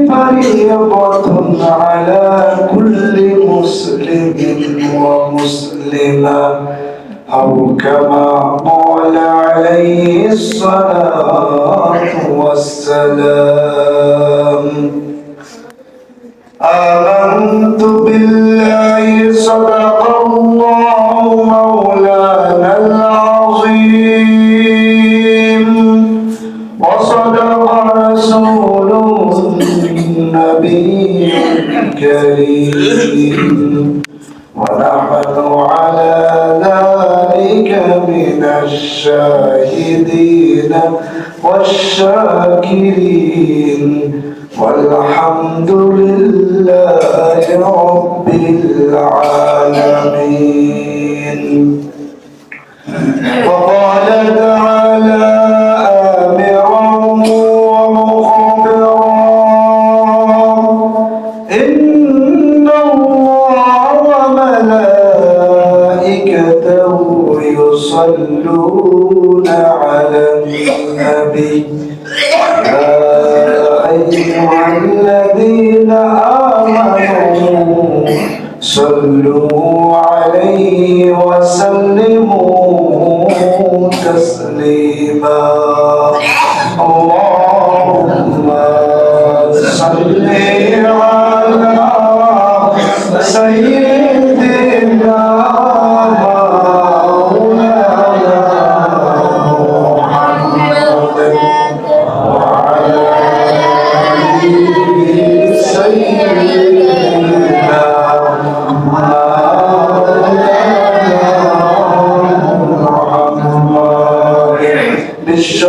فريضة على كل مسلم ومسلمة أو كما قال عليه الصلاة والسلام. آمنت بالله صدق الله مولانا العظيم وصدق رسوله النبي الكريم ونحن على ذلك من الشاهدين والشاكرين والحمد لله رب العالمين. وقال تعالى آمرا ومخبرا إن الله وملائكته يصلون على النبي يا أيها الذين آمنوا صلوا عليه وسلموا تسليما. اللهم صل على سيدنا مولانا محمد وعلى آله سيدنا বিশ্ব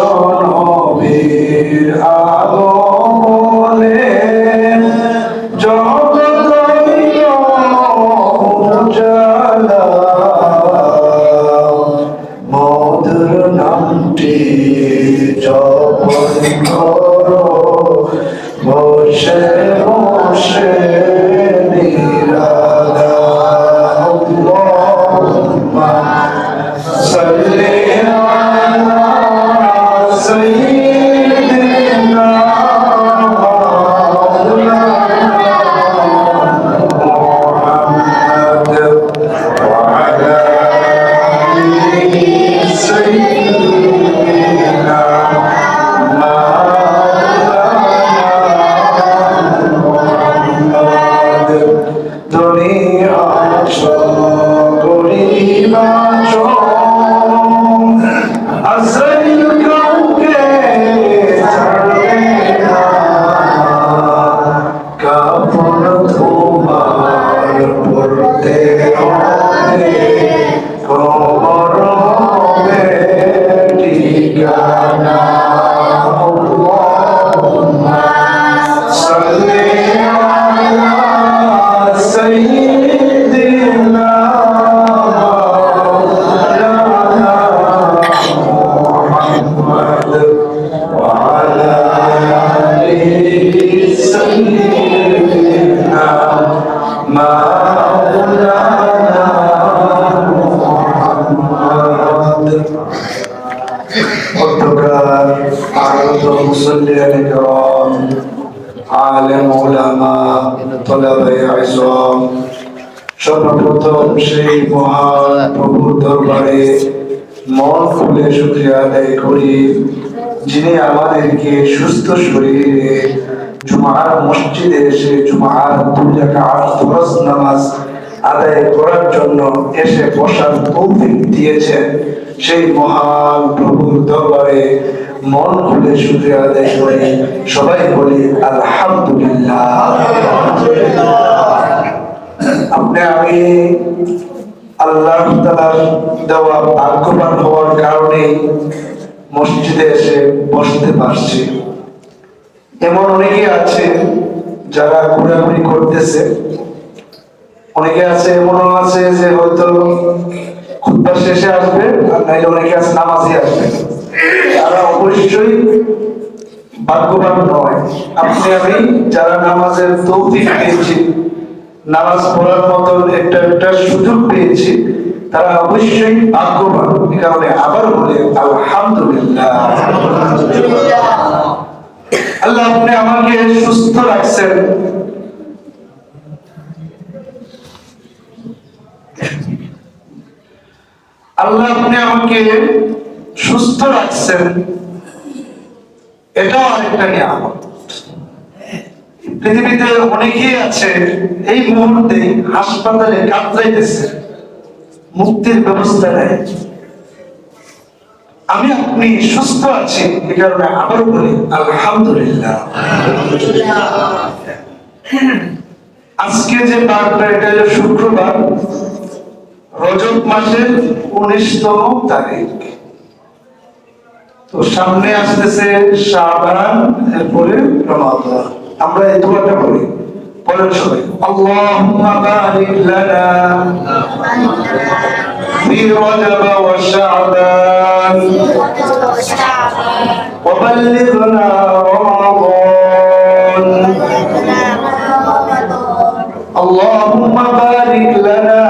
নবীর আগমনে জগৎ উজালা মধুর নামটি জপন করো বসে বসে নিরালা। আল্লাহুম্মা সাল্লি আলা سيدنا محمد وعلى آله سيدنا محمد دنيا গরিবা আসল কাউকে ছাড়বে না কাপড় তোমার পড়তে হবে কবর হবে ঠিকানা। আল্লাহুম্মা সাল্লি আলা সাইয়্যিদিনা وعلى آله سيدنا مولانا محمد واتقى أعرض المصلين الكرام عالم علماء طلبة عظام সর্বপ্রথম সেই মহান প্রভুর দরবারে মন খুলে শুকরিয়া আদায় করি যিনি আমাদেরকে সুস্থ শরীরে জুমার মসজিদে এসে জুমার 2 রাকাত ফরজ নামাজ আদায় করার জন্য এসে বসার তৌফিক দিয়েছেন। সেই মহান প্রভুর দরবারে মন খুলে শুকরিয়া আদায় করি। সবাই বলি আলহামদুলিল্লাহ। আপনি আমি আল্লাহ তাআলার দেওয়া ভাগ্যবান হওয়ার কারণে মসজিদে এসে বসতে পারছি। এমন অনেকে আছে যারা ঘোরাঘুরি করতেছে, অনেকে আছে এমনও আছে যে হয়তো খুতবা শেষে আসবে, আর নাইলে অনেকে আছে নামাজে আসবে। তারা অবশ্যই ভাগ্যবান নয়। আপনি আমি যারা নামাজের তৌফিক পেয়েছি, নামাজ পড়ার মতো একটা সুযোগ পেয়েছি, তারা অবশ্যই ভাগ্যবান। এই কারণে আবার বলে আলহামদুলিল্লাহ। আল্লাহ আপনি আমাকে সুস্থ রাখছেন, আল্লাহ আপনি আমাকে সুস্থ রাখছেন, এটাও আরেকটা নিয়ামত। পৃথিবীতে অনেকেই আছে এই মুহূর্তে হাসপাতালে কাতরাইতেছে, মুক্তির ব্যবস্থা নেই। আমি আপনি সুস্থ আছি, এই কারণে আবার বলি আলহামদুলিল্লাহ। আজকে যে বারটা, এটা হলো শুক্রবার, রজব মাসের 19তম তারিখ। তো সামনে আসতেছে শাবান, এরপরে রমাদান। আমরা এই দোয়াটা পড়ি, বলেন সবাই আল্লাহুম্মা বারিক লানা ফি রজব ওয়া শাবান ওয়া বাল্লিগনা রমাদান। আল্লাহুম্মা বারিক লানা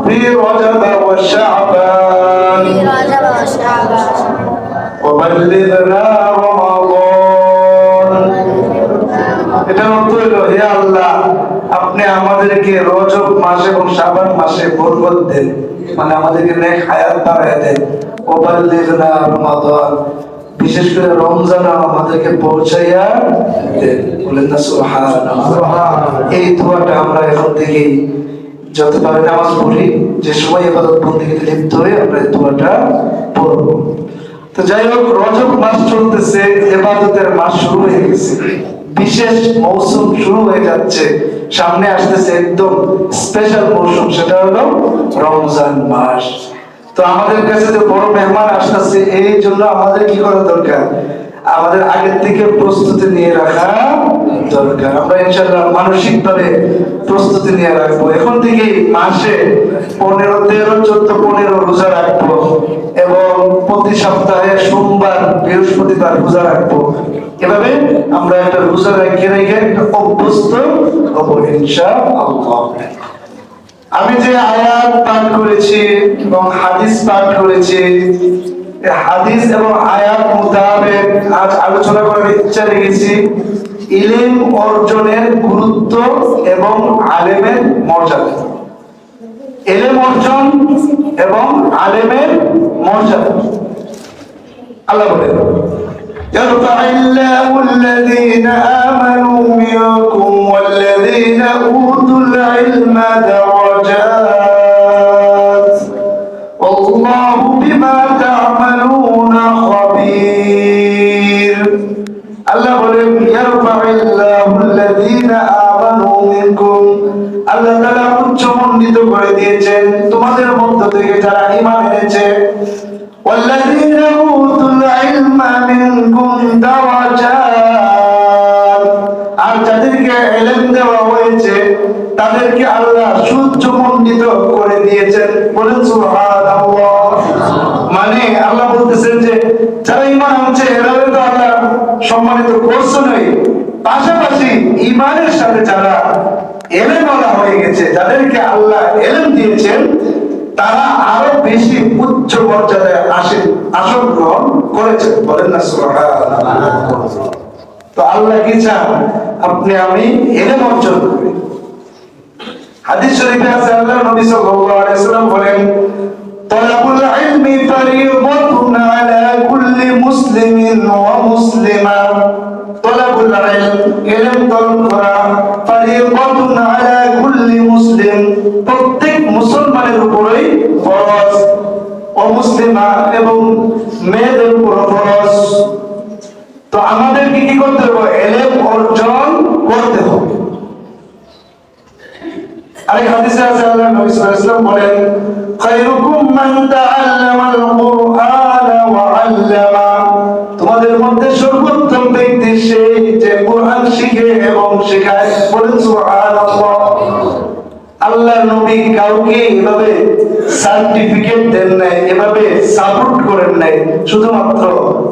ফি রজব ওয়া শাবান ওয়া বাল্লিগনা রমাদান। এটা অর্থ হলো, হে আল্লাহ আপনি আমাদেরকে রজব মাস এবং শাবান মাসে বরকত দেন, মানে আমাদেরকে নেক হায়াত বাড়ায় দেন। ওয়া বাল্লিগনা রমাদান, বিশেষ করে রমজান আমাদেরকে পৌঁছাইয়া দেন। বলেন না সুবহানাল্লাহ। এই দোয়াটা আমরা এখন থেকেই যতবার নামাজ পড়ি, যে সময় ইবাদত বন্দেগীতে লিপ্ত হয়ে আমরা এই দোয়াটা পড়ব। তো যাই হোক, রজব মাস চলতেছে, ইবাদতের মাস শুরু হয়ে গেছে, বিশেষ মৌসুম শুরু হয়ে যাচ্ছে, সামনে আসতেছে একদম স্পেশাল মৌসুম, সেটা হলো রমজান মাস। তো আমাদের কাছে যে বড় মেহমান আসতেছে, এই জন্য আমাদের কি করা দরকার? আমাদের আগের থেকে প্রস্তুতি নিয়ে রাখা দরকার। আমরা ইনশাআল্লাহ মানসিক ভাবে প্রস্তুতি নিয়ে রাখবো। এখন থেকে মাসে 15, 13, 14, 15 রোজা রাখবো, এবং প্রতি সপ্তাহে সোমবার, বৃহস্পতিবার রোজা রাখবো। এভাবে আমরা একটা রোজা রেখে রেখে একটা অভ্যস্ত হবো ইনশাআল্লাহ। আমি যে আয়াত পাঠ করেছি এবং হাদিস পাঠ করেছি, হাদিস এবং আয়াত মোতাবেক আজ আলোচনা করার ইচ্ছা রেখেছি ইলম অর্জনের গুরুত্ব এবং আলেমের মর্যাদা। ইলম অর্জন এবং আলেমের মর্যাদা। আল্লাহ বলেন يرفع الله الذين آمنوا منكم والذين أوتوا العلم درجات والله بما تعملون خبير। আল্লাহ বলেন يرفع الله الذين آمنوا منكم, আল্লাহ তাআলা উচ্চমণ্ডিত করে দিয়েছেন তোমাদের মধ্য থেকে যারা ঈমান এনেছে। والذين أوتوا العلم منكم درجات, আর যাদেরকে ইলম দেওয়া হয়েছে তাদেরকে আল্লাহ উচ্চমণ্ডিত করে দিয়েছেন। বলেন সুবহানাল্লাহ। মানে আল্লাহ বলতেছেন যে যারা ঈমান আনছে এরা তো আল্লাহ সম্মানিত করছেনই, পাশাপাশি ঈমানের সাথে যারা ইলম ওয়ালা হয়ে গেছে, যাদেরকে আল্লাহ ইলম দিয়েছেন, তারা আরো বেশি উচ্চ মর্যাদায় আসন গ্রহণ করেছে। বলেন না সুবহানাল্লাহ। তো আল্লাহ কি চান? আপনি আমি ইলম অর্জন করি। হাদিস শরীফে আছে, আল্লাহ নবী সাল্লাল্লাহু আলাইহি ওয়াসাল্লাম বলেন তালাবুল ইলমি ফারিদাতুন আলা কুল্লি মুসলিমিন ওয়া মুসলিমা। তালাবুল ইলম, ইলম তলব করা, ফারিদাতুন আলা কুল্লি মুসলিম, প্রত্যেক মুসলমানের উপরেই ফরজ, ও মুসলিমা এবং মেয়েদের উপর ফরজ। তো আমাদেরকে কি করতে হবে? ইলম অর্জন করতে হবে। আরেক হাদিসে আছে, আল্লাহ নবী সাল্লাল্লাহু আলাইহি ওয়াসাল্লাম বলেন খায়রুকুম মান তাআল্লামাল কুরআন ওয়া আল্লামা, তোমাদের মধ্যে সর্বোত্তম ব্যক্তি সেই যে কোরআন শিখে এবং শেখায়। বলেন সুবহানাল্লাহ। আল্লাহ নবী কাউকে এভাবে সার্টিফিকেট দেন নাই, এভাবে সাপোর্ট করেন নাই, শুধুমাত্র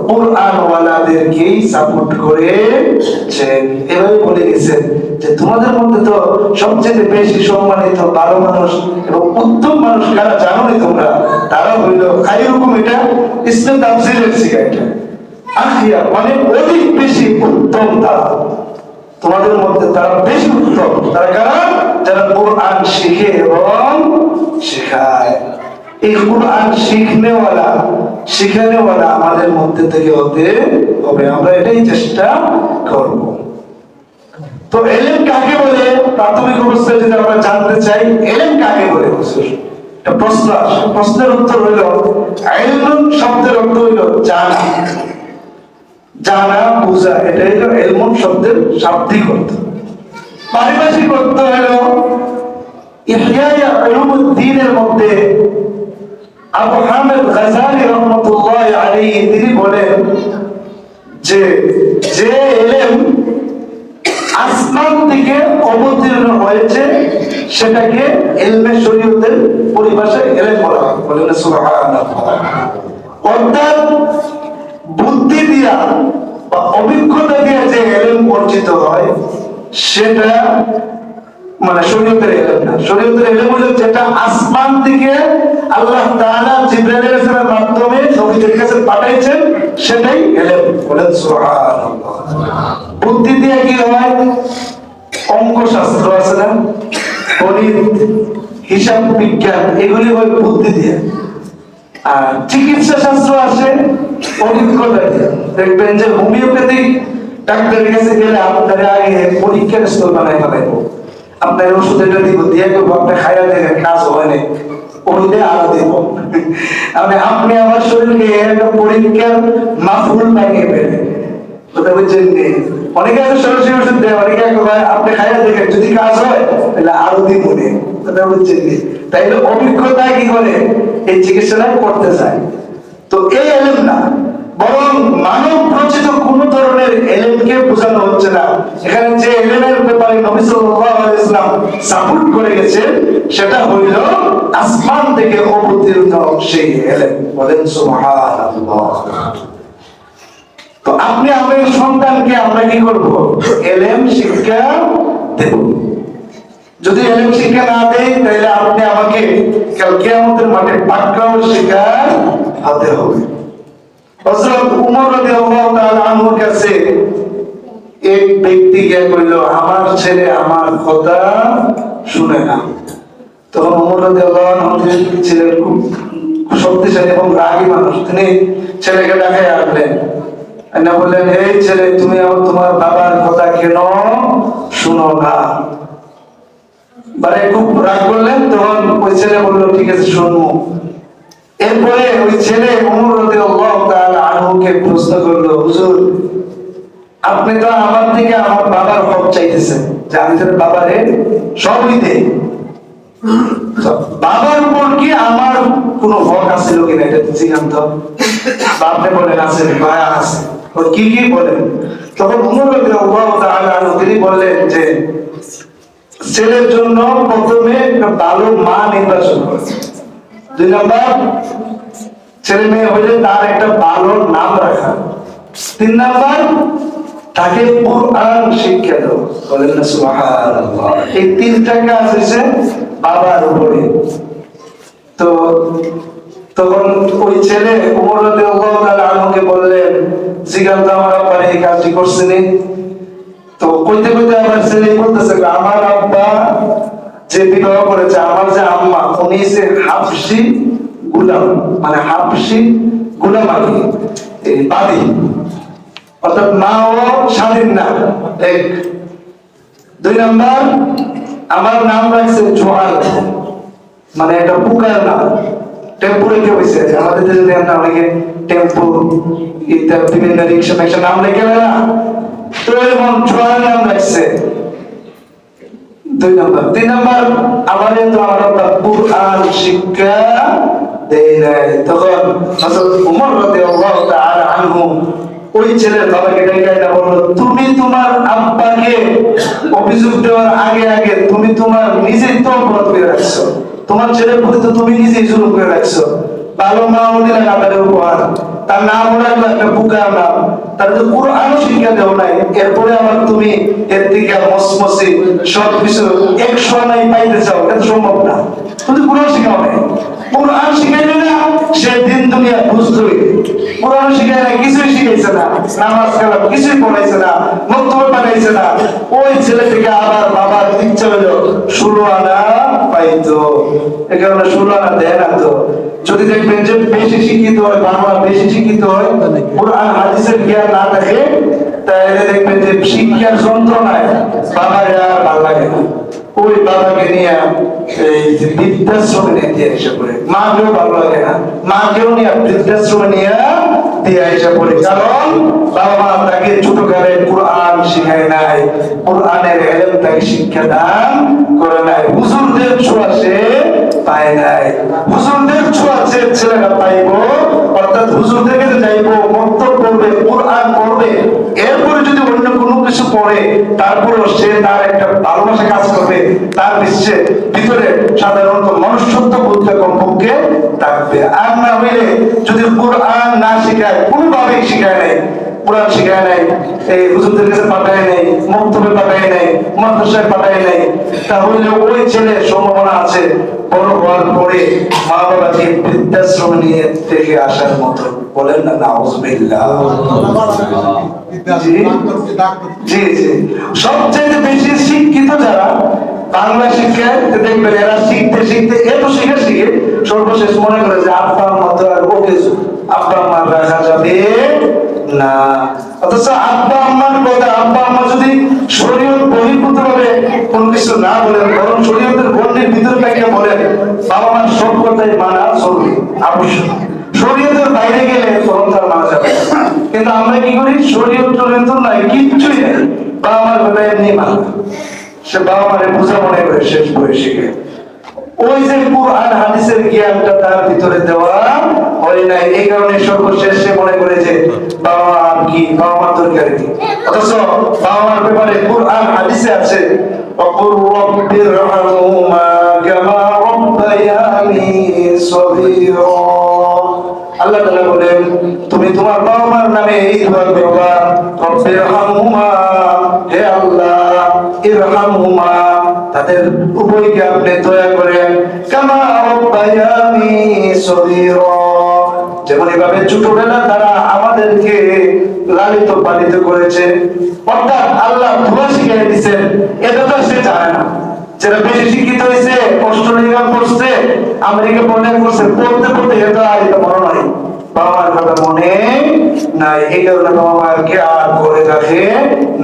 কোরআন ওয়ালাদেরকেই সাপোর্ট করেছেন। এভাবে বলে গেছেন যে তোমাদের মধ্যে তো সবচেয়ে বেশি সম্মানিত ভালো মানুষ এবং উত্তম মানুষ কারা জানো নি তোমরা? তারা হইল খায়রুকুম। এটা ইসলাম তাফসীরের শিক্ষা। এটা আখিয়া মানে অধিক বেশি উত্তম তারা, তোমাদের মধ্যে তারা বেশি উত্তম। তারা কারা? যারা কোরআন শিখে এবং শেখায়। এই কোরআন শিখানেওয়ালা আমাদের মধ্যে থেকে হতে হবে, আমরা এটাই চেষ্টা করব। তো এলেম কাকে বলে? প্রাথমিক অবস্থায় যদি আমরা জানতে চাই এলেম কাকে বলে, একটা প্রশ্ন আসে। প্রশ্নের উত্তর হইল, ইলম শব্দের অর্থ হইল জানা, জানা বোঝা। এটা হইল ইলম শব্দের শাব্দিক অর্থ। পারিভাষিক অর্থ হইল ইহইয়া উলুমুদ্দিনের মধ্যে আবু হামিদ গাযালি রাহমাতুল্লাহি আলাইহি তিনি বলেন যে যে ইলম আসমান থেকে অবতীর্ণ হয়েছে সেটাকে ইলমে শরীয়তের পরিভাষায় ইলম বলা হয়। বলেন সুবহানাল্লাহ। অর্থাৎ বুদ্ধি দিয়া বা অভিজ্ঞতা দিয়ে যে ইলম অর্জিত হয় সেটা মানে শরীয়তের ইলম না। শরীয়তের ইলম হলো যেটা আসমান থেকে আল্লাহ তাআলা জিবরাইল আলাইহিস সালামের মাধ্যমে নবীদের কাছে পাঠাইছেন, সেটাই ইলম। বলেন সুবহানাল্লাহ। বুদ্ধি দিয়ে কি হয়? অঙ্ক শাস্ত্র আছে না, গণিত, হিসাব বিজ্ঞান, এগুলি হয় বুদ্ধি দিয়ে। আর চিকিৎসা শাস্ত্র আছে অভিজ্ঞতা দিয়ে। দেখবেন যে হোমিওপ্যাথিক ডাক্তারের কাছে গেলে আপনারা আগে পরীক্ষার স্থল বানাই ফেলাইবো, আপনার ওষুধ এটা দিব, দিয়ে করবো, আপনি খাইয়া দেখেন কাজ হয় না, ওইটা আরো দিব। আপনি আমার শরীরকে একটা পরীক্ষার মাফুল বানিয়ে ফেলেন, কথা বুঝছেন? অনেকে আছে সরাসরি ওষুধ দেয়, অনেকে আপনি খাইয়া দেখেন, যদি কাজ হয় তাহলে আরো দিব, কথা বুঝছেন? তাইলে অভিজ্ঞতা কি করে এই চিকিৎসাটা করতে চায়। তো এই এলেম না, বরং মানব রচিত কোন ধরনের এলেমকে বোঝানো হচ্ছে না। এখানে যে এলেমের ব্যাপারে নবী সাল্লাল্লাহু আলাইহি ওয়াসাল্লাম সাপোর্ট করে গেছে সেটা হইল আসমান থেকে অবতীর্ণ সেই এলেম। বলেন সুবহানাল্লাহ। তো আপনি আমাদের সন্তানকে আমরা কি করব? এলেম শিক্ষা দেব। যদি এলেম শিক্ষা না দেই তাহলে আপনি আমাকে কাল কিয়ামতের মাঠে পাকড়াও শিকার হতে হবে। হযরত উমর রাদিয়াল্লাহু তাআলা আনহুর কাছে এক ব্যক্তি গিয়ে কইল, আমার ছেলে আমার কথা শুনে না। তখন উমর রাদিয়াল্লাহু আনহু ছিলেন খুব শক্তিশালী এবং রাগী মানুষ, তিনি ছেলেকে ডাকায় আনলেন, না বললেন, এই ছেলে তুমি তোমার বাবার কথা কেন শুনো না? মানে খুব রাগ করলেন। তখন ওই ছেলে বললো, ঠিক আছে শুনবো। এরপরে ওই ছেলে ওমর রাদিয়াল্লাহু তাআলা আনহুকে প্রশ্ন করলো, হুজুর আপনি তো আমার থেকে আমার বাবার হক চাইতেছেন, যে আমি তার বাবারে সবই দেই, বাবার উপর কি আমার কোনো হক আছে কিনা এটা জিজ্ঞাসা তো। আপনি বলেন আছে, ভাইয়া আছে, কি কি বলেন? তখন ওমর রাদিয়াল্লাহু তাআলা আনহু তিনি বললেন যে ছেলের জন্য প্রথমে একটা ভালো মা নির্বাচন করে, 2 নাম্বার ছেলে মেয়ে হইলে তার একটা ভালো নাম রাখা, 3 নাম্বার তাকে কোরআন শিক্ষা দাও। বলেন না সুবহানাল্লাহ। এই 3টা কাজ হইছে বাবার উপরে। তো তখন ওই ছেলে ওমর রাদিয়াল্লাহু তাআলা আনহুকে বললেন, জিজ্ঞাসা আমার আব্বা এই কাজটি করছেন। তো কইতে কইতে আমার ছেলে বলতেছে, আমার আব্বা যে বিবাহ করেছে, আমার যে আম্মা উনি যে হাবশি গোলাম, মানে হাবশি গোলাম আলী বাদী, অর্থাৎ মা ও স্বাধীন না। 1 2 নাম্বার আমার নাম রাখছে জোয়াল, মানে এটা পুকার নাম। টেম্পু রেখে হয়েছে, আমাদের দেশে আমরা অনেকে টেম্পু বিভিন্ন রিক্সা ফ্যাকশন নাম রেখে না, তো এমন জোয়াল নাম রাখছে। 2 নাম্বার 3 নাম্বার আমাদের তো আমরা কোরআন শিক্ষা দেই নাই। তখন হযরত ওমর রাদিয়াল্লাহু তাআলা আনহু ওই ছেলের বাবাকে ডেকে বলল, তুমি তোমার আব্বাকে অভিযোগ দেওয়ার আগে আগে তুমি তোমার নিজেই তো অপরাধ করে রাখছো, তোমার ছেলের প্রতি তো তুমি নিজেই জুলুম করে রাখছো। ভালো মা দিলে না তাদের উপহার, তার নাম রাখলো একটা বুকার নাম, তার তো কোরআনও শিক্ষা দেও নাই। এরপরে আবার তুমি এর থেকে মসমসে সবকিছু 100 নাই পাইতে চাও, এটা সম্ভব না। তুমি কোরআন শিখাও নাই। কোরআন শিখাইলে না সে দিন দুনিয়া বুঝতোই। কোরআন শিখায় না, কিছুই শিখাইছে না, নামাজ কালাম কিছুই পড়াইছে না, মক্তবে পাঠাইছে না। ওই ছেলে থেকে আবার বাবার ইচ্ছা হলো 16 আনা পাইতো, এ কারণে 16 আনা দেয় না। তো যদি দেখবেন যে বেশি শিক্ষিত হয়, বাংলা বেশি শিক্ষিত হয়, কোরআন হাদিসের জ্ঞান না থাকে, তাহলে দেখবেন যে শিক্ষার যন্ত্রণায় বাবার আর ভালো লাগে না। ওই বাবাকে নিয়ে এই যে বৃদ্ধাশ্রমে নিয়ে দিয়ে এসে পড়ে, মাকেও ভালো লাগে না, মাকেও নিয়ে বৃদ্ধাশ্রমে নিয়ে দিয়ে এসে পড়ে। কারণ বাবা মা তাকে ছোটকালে কোরআন শিখায় নাই, কোরআনের ইলম তাকে শিক্ষা দান করে নাই, হুজুরদের ছোঁয়া সে পায় নাই। হুজুরদের ছোঁয়া যে ছেলেরা পাইব, অর্থাৎ হুজুরদের কাছে যাইব, মক্তব পড়বে, কোরআন পড়বে, এরপরে যদি অন্য কোনো কিছু পড়ে তারপরেও সে তার একটা ভালোবাসা কাজ করবে, তার ভিতরে সাধারণত মনুষ্যত্ব বোধটা কমপক্ষে থাকবে। আর না হইলে যদি কোরআন না শিখায়, কোনোভাবেই শিখায় নাই, কোরআন শিখায় নাই, এই হুজুরদের কাছে পাঠায় নাই, মক্তবে পাঠায় নাই, মাদ্রাসায় পাঠায় নাই, তাহলে ওই ছেলে সম্ভাবনা আছে বড় হওয়ার পরে মা বাবাকে বৃদ্ধাশ্রম নিয়ে থেকে আসার মতো। বলেন না নাউজুবিল্লাহ। জি জি, সবচেয়ে বেশি শিক্ষিত যারা বাংলা শিক্ষায় দেখবেন, এরা শিখতে শিখতে এত শিখে শিখে সর্বশেষ মনে করে যে আব্বা আম্মা তো আর ওকে আব্বা আম্মার রাখা যাবে না। অথচ আব্বা আম্মার কথা, আব্বা আম্মা যদি শরীয়ত বহির্ভূত ভাবে কোন কিছু না বলেন, বরং শরীয়তের গণ্ডির ভিতরে থেকে বলেন, বাবা মার সব কথাই মানা জরুরি, আবশ্যক। শরীয়তের বাইরে গেলে তখন তার মানা যাবে। কিন্তু আমরা কি করি, শরীয়ত টরীয়ত নাই, কিচ্ছুই নেই, বাবা মার কথা এমনি মানা। সে বাবা মারে বোঝা মনে করে শেষ বয়সে গিয়ে ওই যে কোরআন হাদিসের জ্ঞানটা তার ভিতরে দেওয়া হয় নাই। এই কারণে সর্বশেষ সে মনে করে যে বাবা মা কি, বাবা মার দরকার কি। অথচ বাবা মার ব্যাপারে কোরআন হাদিসে আছে, ওয়াকুর রাব্বিরহামহুমা কামা রাব্বায়ানি সগীরা। আল্লাহ তাআলা বলেন, তুমি তোমার বাবা মার নামে এই দোয়া করবা, রাব্বিরহামহুমা, হে আল্লাহ, ইরহামহুমা, তাদের উভয়কে আপনি দয়া করেন, কামা রাব্বায়ানি সগীরা, যেমন এভাবে ছোটবেলা তারা আমাদেরকে লালিত পালিত করেছে। অর্থাৎ আল্লাহ দোয়া শিখিয়ে দিয়েছেন, এটা তো সে জানে না। যারা বেশি শিক্ষিত হয়েছে, অস্ট্রেলিয়া পড়ছে, আমেরিকা পড়ালেখা করছে, পড়তে পড়তে এটা আর এটা মনে নাই, বাবা মার কথা মনে নাই। এই কারণে বাবা মাকে আর করে রাখে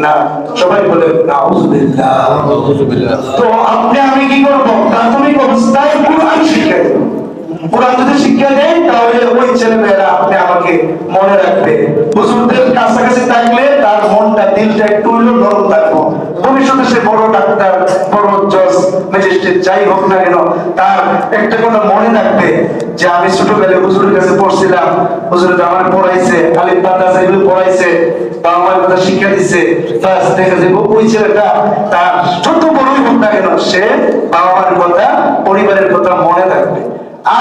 না। সবাই বলে নাউজুবিল্লাহ। তো আপনি আমি কি করবো, প্রাথমিক অবস্থায় কোরআন শিক্ষা দেব। কোরআন যদি শিক্ষা দেয় তাহলে ওই ছেলেমেয়েরা আপনি আমাকে মনে রাখবে। হুজুরদের কাছাকাছি থাকলে তার মনটা, দিলটা একটু হলেও নরম থাকবো। ভবিষ্যতে সে বড় ডাক্তার, বড় জজ, ম্যাজিস্ট্রেট যাই হোক না কেন, তার একটা কথা মনে থাকবে যে আমি ছোটবেলায় হুজুরের কাছে পড়ছিলাম, হুজুর আমার পড়াইছে, আলিফ বা তা এগুলো পড়াইছে, বাবা মার কথা শিক্ষা দিচ্ছে। বাস দেখা যাবে ওই ছেলেটা তার ছোট বড়ই হোক না কেন, সে বাবা মার কথা, পরিবারের কথা মনে থাকবে।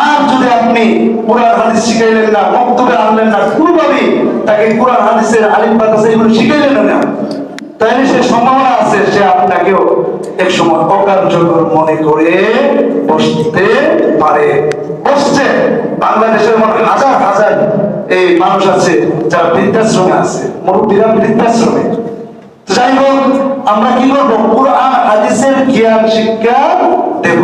আর যদি আপনি কোরআন হাদিস শিখাইলেন না, মক্তবে আনলেন না, কোনোভাবেই তাকে কোরআন হাদিসের আলিফ বা তা এগুলো শিখাইলেন না, তাহলে সে সম্ভাবনা আছে সে আপনাকেও এক সময় অকার্যকর মনে করে বসতে পারে। বসছে বাংলাদেশের এমন হাজার হাজার এই মানুষ আছে যারা বৃদ্ধাশ্রমে আছে, মুরব্বীরা বৃদ্ধাশ্রমে। যাই হোক, আমরা কি করবো, কোরআন হাদিসের জ্ঞান শিক্ষা দেব।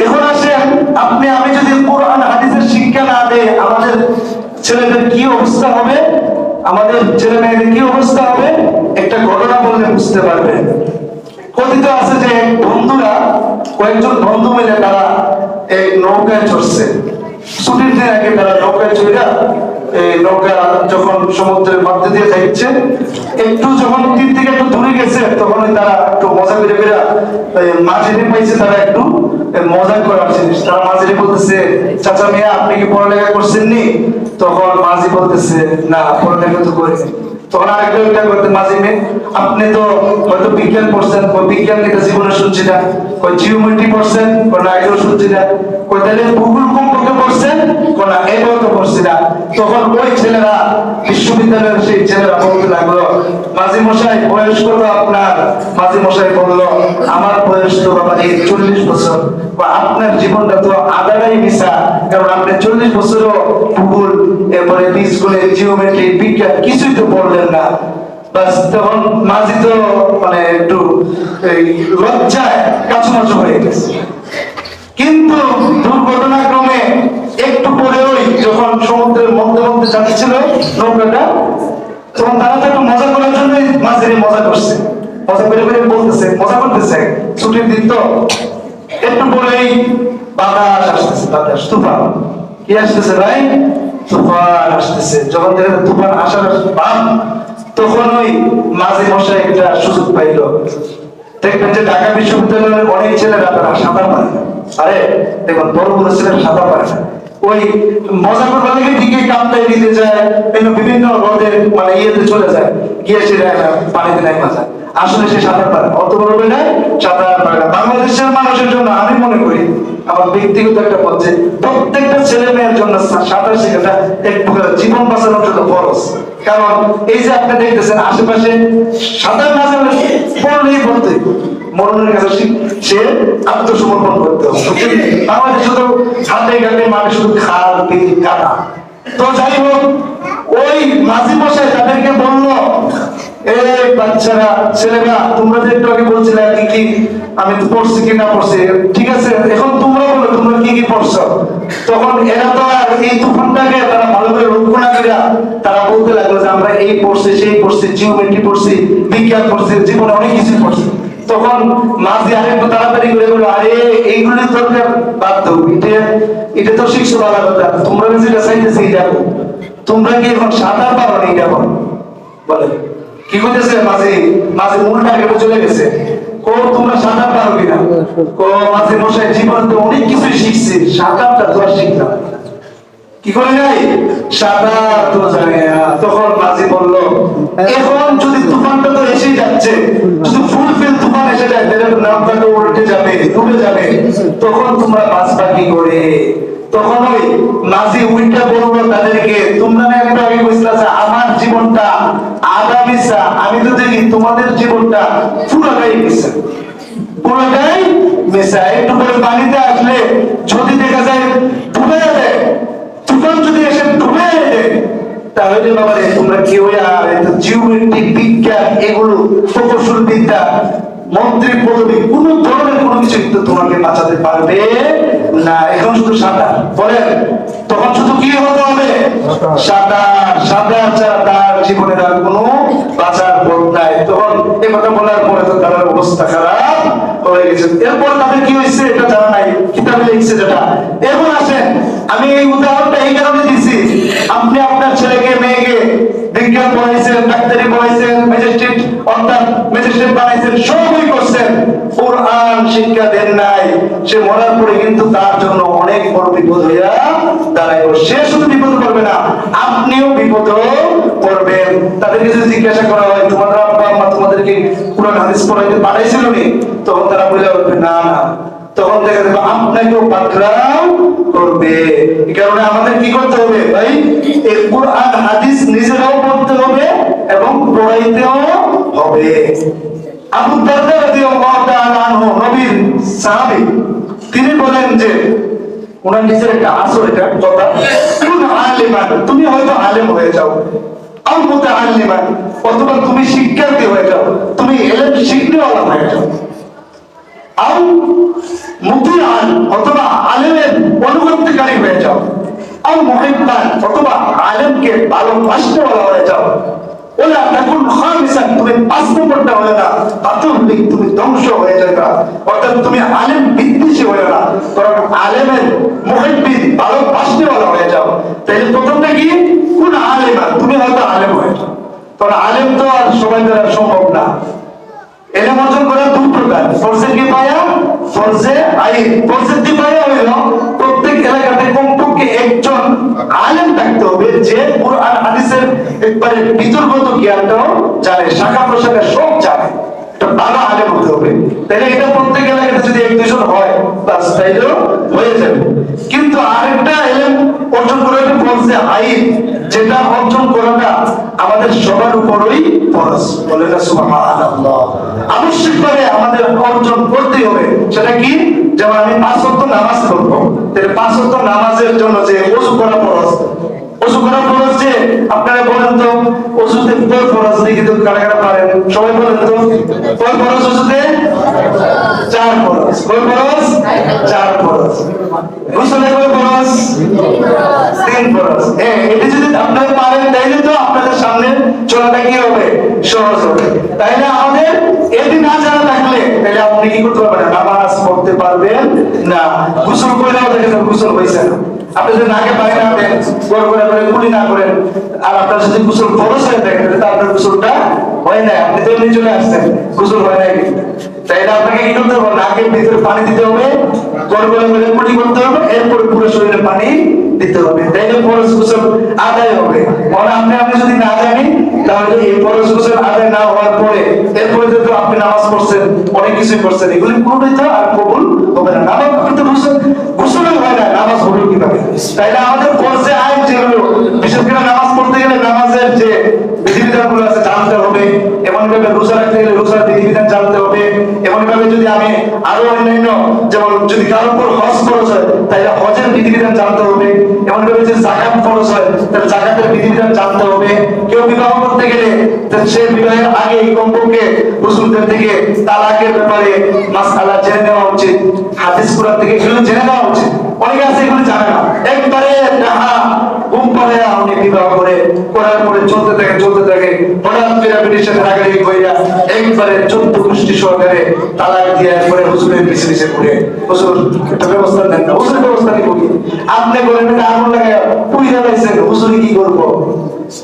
এখন আসেন, আপনি আমি যদি কোরআন হাদিসের শিক্ষা না দেই, আমাদের ছেলেদের কি অবস্থা হবে, আমাদের ছেলে মেয়েদের কি অবস্থা হবে, একটা ঘটনা বললে বুঝতে পারবেন। কথিত আছে যে বন্ধুরা, কয়েকজন বন্ধু মিলে তারা এক নৌকায় চড়ছে। ছুটির দিন আগে তারা নৌকায় চড়া, এই নৌকা যখন সমুদ্রের মধ্যে দিয়ে যাচ্ছে, একটু যখন তীর থেকে একটু দূরে গেছে, তখন তারা একটু মজা করে করে মাঝিরে পাইছে, তারা একটু মজা করার জিনিস। তারা মাঝিরে বলতেছে, চাচা মিয়া আপনি কি পড়ালেখা করছেন নি? তখন মাঝি বলতেছে, না পড়ালেখা তো করেছি। তখন আরেকটা করতে, মাঝি মেয়ে আপনি তো হয়তো বিজ্ঞান পড়ছেন, বিজ্ঞান নিয়ে জীবনে শুনছি না, জিওমেট্রি পড়ছেন, না এগুলো শুনছি না, তাহলে ভূগোল সম্পর্কে পড়ছেন, না এগুলো তো পড়ছি না। তখন ওই ছেলেরা, বিশ্ববিদ্যালয়ের সেই ছেলেরা বলতে লাগলো, মাঝি মশাই বয়স কত আপনার? মাঝি মশাই বলল, আমার বয়স তো বাবা 40 বছর। বা আপনার জীবনটা তো আদারাই মিশা, কারণ আপনি 40 বছরও ভূগোল, এরপরে বীজগণিত, জিওমেট্রি, বিজ্ঞান কিছুই তো পড়লেন না। বাস তখন মাঝি তো মানে একটু লজ্জায় কাছুমাছু হয়ে গেছে। কিন্তু দুর্ঘটনাক্রমে একটু পরেই যখন সমুদ্রের মধ্যে মধ্যে যাচ্ছিল নৌকাটা, তখন তারা তো একটু মজা করার জন্য মাঝিরে মজা করছে, মজা করে করে বলতেছে, মজা করতেছে, ছুটির দিন তো। একটু পরেই বাতাস আসতেছে, বাতাস, তুফান। কি আসতেছে ভাই? তুফান আসতেছে। যখন দেখে তুফান আসার ভাব, তখন ওই মাঝি মশাই একটা সুযোগ পাইল। দেখবেন যে ঢাকা বিশ্ববিদ্যালয়ের অনেক ছেলেরা তারা সাঁতার পারে না। আরে দেখুন, বড় বড় ছেলেরা সাঁতার পারে না, ওই মজা করবার লেগে ঠিকই কামটাই দিতে যায়, বিভিন্ন হ্রদের মানে ইয়েতে চলে যায়, গিয়ে সে পানিতে নাই মাজা। আসলে সে সাঁতার পারে না, অত বড় বেলায় সাঁতার পারে না। বাংলাদেশের মানুষের জন্য আমি মনে করি, আমার ব্যক্তিগত একটা মত, যে প্রত্যেকটা ছেলে মেয়ের জন্য সাঁতার শেখাটা এক প্রকার জীবন বাঁচানোর জন্য ফরজ। কারণ এই যে আপনি দেখতেছেন আশেপাশে সাঁতার না জানলে পড়লেই পড়তে মরণের কাছে সে আত্মসমর্পণ করতে হবে। আমাদের শুধু হাতে ঘাটে মানে শুধু খাল বিল কাটা। তো যাই হোক, ওই মাঝি মশাই তাদেরকে বললো, এ বাচ্চারা, ছেলেরা, তোমরা যে একটু আগে বলছিলে কি কি আমি তো পড়ছি কি না পড়ছি, ঠিক আছে, এখন তোমরা বলো তোমরা কি কি পড়ছো। তখন এরা তো আর এই তুফানটাকে তারা ভালো করে লক্ষ্য না করে তারা বলতে লাগলো যে আমরা এই পড়ছি, সেই পড়ছি, জিওমেট্রি পড়ছি, বিজ্ঞান পড়ছি, জীবনে অনেক কিছু পড়ছি। তখন মাঝি আরেকটু তাড়াতাড়ি করে বললো, আরে এইগুলি দরকার বাদ দাও, এটা তো শিখছো ভালো কথা, তোমরা যেটা চাইতেছি দেখো, তোমরা কি এখন সাঁতার পারো না? এটা বলে কি করতেছে মাঝি? মাঝি মূল টার্গেটে চলে গেছে। কো তোমরা সাঁতার পারো কিনা? কো মাঝি মশাই জীবনে তো অনেক কিছু শিখছি, সাঁতারটা তো আর শিখলাম কি করে যাই, সাঁতার তো জানে না। তখন মাঝি বলল, এখন যদি তুফানটা তো এসেই যাচ্ছে, যদি ফুলফিল তুফান এসে যায়, তাহলে নৌকাটা উল্টে যাবে, ডুবে যাবে, তখন তোমরা বাঁচবা কি করে? তখন ওই মাঝি উল্টা বললো তাদেরকে, তোমরা না একটু আগে বুঝলা যে আমার জীবনটা আধা মিশা, আমি তো দেখি তোমাদের জীবনটা পুরোটাই মিশা, পুরোটাই মিশা। একটু করে পানিতে আসলে যদি দেখা যায় ডুবে যাবে, তুফান যদি এসে ডুবে যায়, তাহলে বাবা তোমরা কেউ আর জিওমেট্রি, বিজ্ঞান, এগুলো প্রকৌশল বিদ্যা, মন্ত্রী পদবী, কোন ধরনের কোনো কিছু কিন্তু তোমাকে বাঁচাতে পারবে না। এখন শুধু সাঁতার বলেন, তখন শুধু কি হতে হবে? সাঁতার। সাঁতার ছাড়া তার জীবনের আর কোনো বাঁচার পথ নাই। তখন এই কথা বলার পরে তো তার অবস্থা খারাপ হয়ে গেছে। এরপর তাদের কি হয়েছে এটা জানা নাই, কিতাবে লিখছে যেটা। এখন আসেন, আমি এই উদাহরণটা এই কারণে দিছি, আপনি আপনার ছেলেকে মেয়েকে বিজ্ঞান পড়াইছেন, ডাক্তারি পড়াইছেন, ম্যাজিস্ট্রেট অর্থাৎ ম্যাজিস্ট্রেট বানাইছেন, সবই করছেন, কোরআন শিক্ষা দেন নাই, সে মরার পরে কিন্তু তার জন্য অনেক বড় বিপদ হইয়া দাঁড়াইব। সে শুধু বিপদ করবে না, আপনিও বিপদ পড়বেন। তাদেরকে যদি জিজ্ঞাসা করা হয়, তোমাদের আব্বা আম্মা তোমাদেরকে কোরআন হাদিস পড়াইতে পাঠাইছিল নি? তখন তারা বলে উঠবে, না না। তখন দেখা যাবে আপনাকেও পাকড়াও করবে। এই কারণে আমাদের কি করতে হবে ভাই? এই কোরআন হাদিস নিজেরাও পড়তে হবে এবং পড়াইতেও হবে। আবু দারদা রাদিয়াল্লাহু তাআলা আনহু, নবীর সাহাবী, তিনি বলেন যে ওনার নিজের একটা আসর, এটা কথা, কুন আলিমান, তুমি হয়তো আলেম হয়ে যাও, আও মুতাআল্লিমান, অথবা তুমি শিক্ষার্থী হয়ে যাও, তুমি ইলম শিখনেওয়ালা হয়ে যাও, আও মুতিআন, অথবা আলেমের অনুগত্যকারী হয়ে যাও, আও মুহিব্বান, অথবা আলেমকে ভালোবাসনেওয়ালা হয়ে যাও, ওলা তাকুন খামিসান, তুমি 5 নম্বরটা হয়ে না, তাতুহলিক, তুমি ধ্বংস হয়ে যাবে। অর্থাৎ তুমি আলেম বিদ্বেষী হয়ে না, বরং আলেমের মুহিব্বিন, ভালোবাসনেওয়ালা হয়ে যাও। তাহলে প্রথমটা কি? কোন আলেমান, তুমি হয়তো আলেম হয়ে যাও। তখন আলেম তো আর সবাই দ্বারা সম্ভব না। এলেম অর্জন করার 2 প্রকার, ফরজে কিফায়া, ফরজে আইন। ফরজে কিফায়া হইল প্রত্যেক এলাকাতে কমপক্ষে একজন আলেম থাকতে হবে, যে কুরআন হাদিসের একবারে বিতর্কত জ্ঞানটাও জানে, শাখা প্রশাখা সব জানে, এটা ভালো আলেম হতে হবে। তাহলে এটা প্রত্যেক এলাকাতে যদি 1-2 জন হয়, বাস তাইলেও হয়ে যাবে। কিন্তু আরেকটা এলেম অর্জন করা একটা ফরজে আইন, যেটা অর্জন করাটা আমাদের সবার উপরই ফরজ। বলে না সুবহানাল্লাহ। আবশ্যকভাবে আমাদের অর্জন করতেই হবে। সেটা কি? যেমন আমি 5 ওয়াক্ত নামাজ পড়বো, তাহলে 5 ওয়াক্ত নামাজের জন্য যে ওযু করা ফরজ, ওযু করা ফরজ যে আপনারা বলেন তো ওযুতে কয় ফরজ দেখি তো কারা কারা পারেন? সবাই বলেন তো কয় ফরজ ওযুতে? 4 ফরজ। কয় ফরজ? 4 ফরজ। গোসলে কয় ফরজ? 3 ফরজ। এটা যদি আপনারা পারেন তাইলে তো আপনাদের সামনে চলাটা কি হবে? সহজ হবে। তাইলে আমাদের এটি না জানা থাকলে তাহলে আপনি কি করতে পারবেন? নামাজ পড়তে পারবেন না। গোসল কইরাও দেখেন গোসল হইছে না। আপনি যদি নাকে পানি না দেন, গড় করে কুলি না করেন, আর আপনার যদি গোসল ফরজ হয়ে থাকে তাহলে আপনার গোসলটা হয় না। আপনি তো এমনি চলে আসছেন, গোসল হয় না। তাইলে আপনাকে কি করতে হবে? নাকের ভিতরে পানি দিতে হবে, গড় করে কুলি করতে হবে, এরপর পুরো শরীরে পানি দিতে হবে। তাইলে ফরজ গোসল আদায় হবে। মানে আপনি যদি না জানেন তাহলে এই ফরজ গোসল আদায় না হওয়ার পরে এরপরে যদি আপনি নামাজ পড়ছেন, অনেক কিছুই করছেন, এগুলি পুরোটাই তো আর কবুল হবে না। নামাজ পড়তে গোসলই হয় না, নামাজ হবে কিভাবে? তাইলে আমাদের ফরজে আইন যেগুলো, বিশেষ করে নামাজ পড়তে গেলে নামাজের যে বিধিবিধানগুলো আছে জানতে হবে। এমন ভাবে রোজা রাখতে গেলে রোজার বিধিবিধান জানতে হবে। এমন ভাবে যদি আমি আরো অন্যান্য, যেমন যদি কারোর উপর হজ ফরজ হয় তাহলে হজের বিধিবিধান জানতে হবে। এমন ভাবে যে যাকাত ফরজ হয় তাহলে যাকাতের বিধিবিধান জানতে হবে। কেউ বিবাহ করতে গেলে সে বিবাহের আগে কমপক্ষে রাসূলদের থেকে তালাকের ব্যাপারে মাসআলা জেনে নেওয়া উচিত, হাদিস কোরআন থেকে এগুলো জেনে নেওয়া উচিত। অনেকে আছে এগুলো জানে না, একবারে ঘুম পাড়ে আপনি বিবাহ করে করার পরে চলতে থাকে হঠাৎ করে ব্রিটিশের সাথে রাগারাগি কইরা একবারে 14 গোষ্ঠী সহকারে তালাক দিয়ে পরে হুজুরের পিছে ঘুরে, হুজুর একটা ব্যবস্থা দেন না। হুজুরের ব্যবস্থা নিব কি? আপনি বলেন এটা আগুন লাগায় পুইরা লাইছেন, হুজুরে কি করব?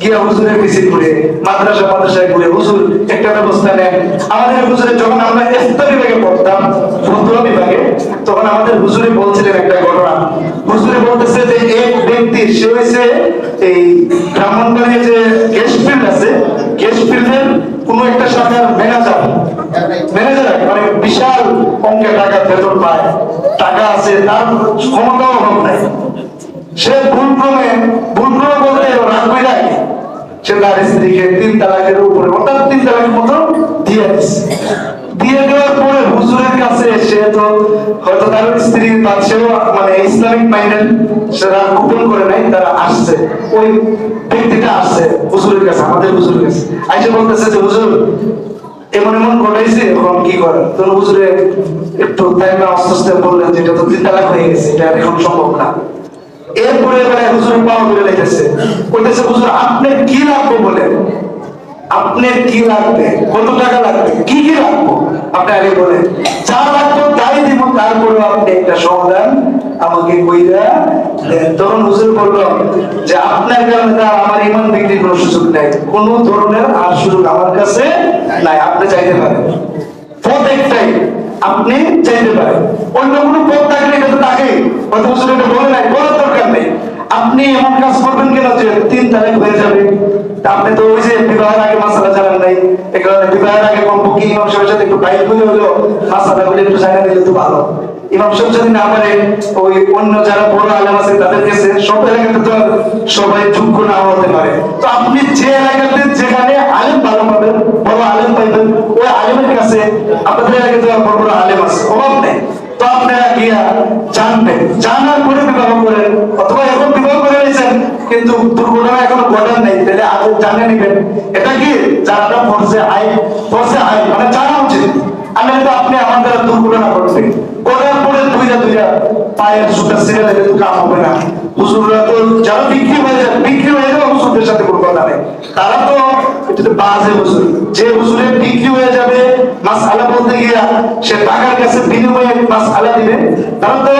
গিয়া হুজুরের পিছে ঘুরে মাদ্রাসায় ঘুরে, হুজুর একটা ব্যবস্থা নেন। আমাদের হুজুরে যখন আমরা ইফতা বিভাগে পড়তাম, ফতোয়া বিভাগে, তখন আমাদের হুজুরে বলছিলেন একটা ঘটনা। হুজুরে বলতেছে যে এক ব্যক্তি, সে হইছে এই ব্রাহ্মণবাড়িয়া যে গ্যাস ফিল্ড আছে, গ্যাস ফিল্ডের কোন একটা শাখার ম্যানেজার, মানে বিশাল অঙ্কের টাকা বেতন পায়, টাকা আছে, তার ক্ষমতাও অভাব নাই। সে ভুলক্রমে বলতে রাগ হয়ে যায়, সে তার স্ত্রীকে 3 তালাকের উপরে অর্থাৎ 3 তালাকের মতো দিয়ে দিচ্ছে। দিয়ে দেওয়ার পরে হুজুরের কাছে সে তো হয়তো তার স্ত্রী বা সেও মানে ইসলামিক মাইন্ডেড, সেটা গোপন করে নাই, তারা আসছে, ওই ব্যক্তিটা আসছে হুজুরের কাছে, আমাদের হুজুরের কাছে আইসে বলতেছে যে হুজুর এমন ঘটাইছে, এখন কি করেন? তো হুজুরে একটু তাই না আস্তে বললেন যে এটা তো 3 তালাক হয়ে গেছে, এটা এখন সম্ভব না। এরপরে এবারে হুজুরের পাওয়া ধরে লেগেছে, কইতেছে হুজুর আপনি কি লাগবে বলেন, আপনার কি লাগবে, কত টাকা লাগবে, কি কি লাগবে আপনি আগে বলেন, যা লাগবে তাই দিব, তারপরে আপনি একটা সমাধান আমাকে কইরা দেন। তখন হুজুর বলল যে আপনার কারণে আমার ঈমান বিক্রির কোনো সুযোগ নাই, কোন ধরনের আর সুযোগ আমার কাছে নাই, আপনি চাইতে পারেন, পথ একটাই, আপনি চাইতে পারেন, অন্য কোনো পথ থাকলে এটা তো থাকে, হয়তো হুজুর এটা বলে নাই, বলার দরকার নেই। আপনি এমন কাজ করবেন কেন যে 3 তারিখ হয়ে যাবে? আপনি তো ওই যে বিবাহের আগে মাসালা জানেন নাই, এই কারণে বিবাহের আগে কমপক্ষে ইমাম সাহেবের সাথে একটু বাইক করে হলো মাসালা গুলো একটু জানা দিলে তো ভালো। ইমাম সাহেব যদি না পারে, ওই অন্য যারা বড় আলেম আছে তাদের কাছে, সব এলাকাতে তো সবাই যোগ্য না হতে পারে। তো আপনি যে এলাকাতে যেখানে আলেম ভালো পাবেন, বড় আলেম পাইবেন, ওই আলেমের কাছে, আপনাদের এলাকাতে বড় বড় আলেম আছে, অভাব নেই, তো আপনারা গিয়া জানবেন, জানার পরে বিবাহ করেন, অথবা এখন বিবাহ করে নিয়েছেন কিন্তু দুর্ঘটনা এখনো ঘটান নাই, তাহলে আগে জানে নিবেন। এটা কি জানাটা ফরজে আইন মানে জানা উচিত। আমি তো আপনি আমার দ্বারা দুর্ঘটনা করবেন, করার পরে দুইটা পায়ের জুতা ছিঁড়ে দিলে তো কাম হবে না। হুজুররা তো যারা বিক্রি হয়ে যাবে হুজুরদের সাথে কোনো কথা নেই, তারা তো এটা তো বাজে হুজুর। যে হুজুরে বিক্রি হয়ে যাবে মাসআলা বলতে গিয়া, সে টাকার কাছে বিনিময়ে মাসআলা দিবে, তারা তো